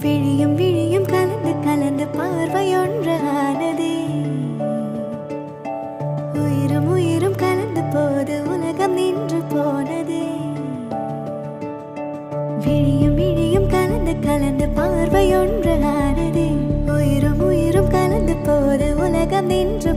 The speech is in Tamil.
விழியும் விழியும் கலந்து கலந்து பார்வையொன்று ஆனதே. உயிரும் உயிரும் கலந்து போது உலகம் நின்று போனதே. விழியும் விழியும் கலந்து கலந்து பார்வையொன்று ஆனதே. உயிரும் உயிரும் கலந்து போது உலகம் நின்று